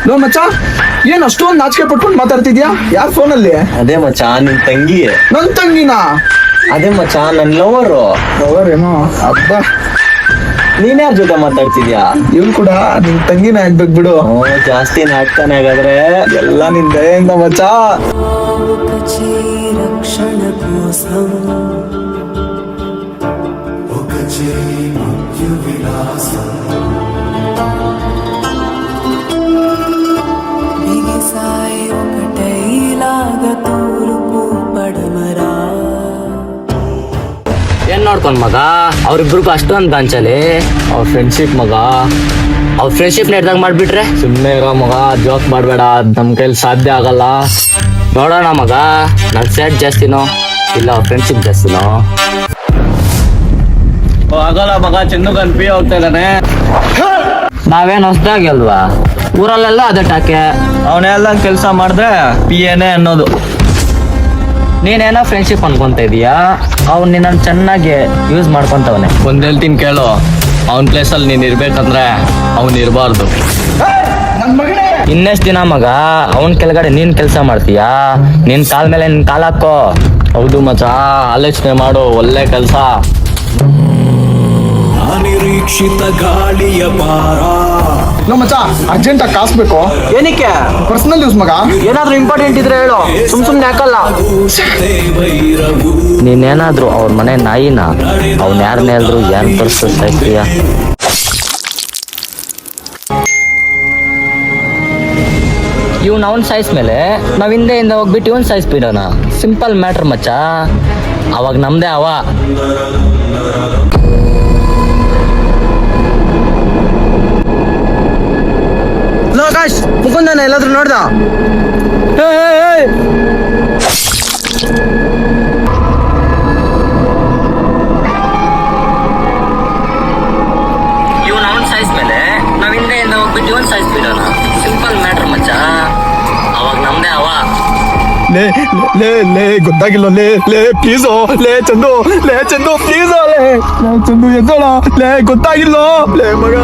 Low ಮಚ್ಚ, ಏನ್ ಅಷ್ಟೊಂದು ನಾಚಿಕೆ ಪಟ್ಕೊಂಡು ಮಾತಾಡ್ತಿದ್ಯಾ? ಯಾರ್ ಫೋನಲ್ಲಿ? ಅದೇ ಮಚ್ಚ ನಿನ್ ತಂಗಿ. ನನ್ ತಂಗಿನಾ? ಅದೇ ಮಚ್ಚ ನನ್ ಲವರು. ಲವರ್ ಏನೋ? ಅಬ್ಬ, ನೀನ್ ಯಾರ ಜೊತೆ ಮಾತಾಡ್ತಿದ್ಯಾ? ಇವ್ನು ಕೂಡ ನಿನ್ ತಂಗಿನ ಆಗ್ಬೇಕು ಬಿಡು. ಜಾಸ್ತಿ ನಾಟ್ತಾನೆ ಹಾಗಾದ್ರೆ. ಎಲ್ಲ ನಿನ್ ದಯೆಯಿಂದ ಮಚ್ಚ. రక్షణ కోసం ఒక చేయి మృత్యు విలాసం బిగిసాయి ఒకటైలాగా తూర్పు పడమరా. ಏನ್ ನೋಡ್ಕೊಂಡ್ ಮಗ ಅವ್ರಿಬ್ರಿಗೂ ಅಷ್ಟೊಂದು ಬಂಚಲಿ ಅವ್ರ ಫ್ರೆಂಡ್ಶಿಪ್ ಮಗ. ಅವ್ರ ಫ್ರೆಂಡ್ಶಿಪ್ ನೆಟ್ದಾಗ ಮಾಡ್ಬಿಟ್ರೆ ಸುಮ್ಮನೆ ಇರೋ ಮಗ. ಜೋಕ್ ಮಾಡ್ಬೇಡ, ನಮ್ ಕೈಲಿ ಸಾಧ್ಯ ಆಗಲ್ಲ. ನೋಡೋಣ ಮಗ, ನನ್ ಸೆಟ್ ಜಾಸ್ತಿನೋ ಇಲ್ಲ ಅವ್ರ ಫ್ರೆಂಡ್ಶಿಪ್ ಜಾಸ್ತಿನೋ. ಆಗಲ್ಲ ಮಗ, ಚಂದು ಪಿ ಹೋಗ್ತಾ ಇದ್ದಾನೆ. ನಾವೇನ್ ಹೊಸ್ದಾಗಿ ಅಲ್ವಾ, ಊರಲ್ಲೆಲ್ಲ ಅದೇ ಟಾಕೆ. ಅವನೆಲ್ಲ ಕೆಲ್ಸ ಮಾಡಿದ್ರೆ ಪಿ ಎನೇ ಅನ್ನೋದು. ನೀನೇನೋ ಫ್ರೆಂಡ್ಶಿಪ್ ಅನ್ಕೊಂತ ಇದೀಯಾ, ಅವ್ನು ನಿನ್ನ ಚೆನ್ನಾಗಿ ಯೂಸ್ ಮಾಡ್ಕೊಂತವನೆ. ಒಂದ್ ಹೇಳ್ತೀನಿ ಕೇಳು, ಅವನ್ ಪ್ಲೇಸಲ್ಲಿ ನೀನ್ ಇರ್ಬೇಕಂದ್ರೆ ಅವ್ನ್ ಇರಬಾರ್ದು. ನನ್ ಮಗನೇ, ಇನ್ನೆಷ್ಟ್ ದಿನ ಮಗ ಅವನ್ ಕೆಳಗಡೆ ನೀನ್ ಕೆಲಸ ಮಾಡ್ತೀಯಾ? ನಿನ್ ಕಾಲ್ ಮೇಲೆ ನಿನ್ ಕಾಲ್ ಹಾಕೋ. ಹೌದು ಮಚ್ಚ, ಆಲೋಚನೆ ಮಾಡು, ಒಳ್ಳೆ ಕೆಲ್ಸ. ಅನಿರೀಕ್ಷಿತ ಗಾಳಿಯ ಪಾರ. ಲೋ ಮಚ್ಚ, ಅರ್ಜೆಂಟ್ ಆಗಿ ಕಾಸ್ಬೇಕು. ಏನಕ್ಕೆ? ಪರ್ಸನಲ್ ಯೂಸ್ ಮಗ. ಏನಾದ್ರೂ ಇಂಪಾರ್ಟೆಂಟ್ ಇದ್ರೆ ಹೇಳು, ಸುಮ್ನೆ ಹಾಕಲ್ಲ. ವೈರವು ನೀನೇನಾದ್ರೂ ಅವ್ರ ಮನೆ ನಾಯಿನ ಅವ್ನ ಯಾರನ್ನೇ ಹೇಳಿದ್ರು ಯಾರು ತೋರಿಸ್ತಾ ಸಾಯ್ತೀಯ? ಇವ್ನ ಅವನ್ ಸೈಜ್ ಮೇಲೆ ನಾವ್ ಹಿಂದೆಯಿಂದ ಹೋಗ್ಬಿಟ್ಟು ಇವನ್ ಸೈಜ್ ಬಿಡೋಣ. ಸಿಂಪಲ್ ಮ್ಯಾಟರ್ ಮಚ್ಚ. ಅವಾಗ ನಮ್ದೇ ಅವ. ಲೋಕಾಶ್ ಮುಕುಂದನ ಎಲ್ಲಾದ್ರೂ ನೋಡ್ದ? ಇವನ್ ಅವನ್ ಸೈಜ್ ಮೇಲೆ ನಾವ್ ಹಿಂದೆಯಿಂದ ಹೋಗ್ಬಿಟ್ಟು ಇವನ್ ಸೈಜ್ ಬಿಡೋಣ. ಸಿಂಪಲ್ ಮ್ಯಾಟರ್ ಮಚ್ಚ. ಅವಾಗ ನಮ್ದೇ ಅವ. ಲೇ ಲೇ ಲೇ ಗೊತ್ತಾಗಿಲ್ಲ. ಲೇ ಲೇ ಪ್ಲೀಸು. ಲೇ ಚಂದು, ಲೇ ಚಂದು ಪ್ಲೀಸ್. ಲೇ ಚಂದು ಎದ್ದೋಳ. ಲೇ ಗೊತ್ತಾಗಿಲ್ಲ. ಲೇ ಮಗ.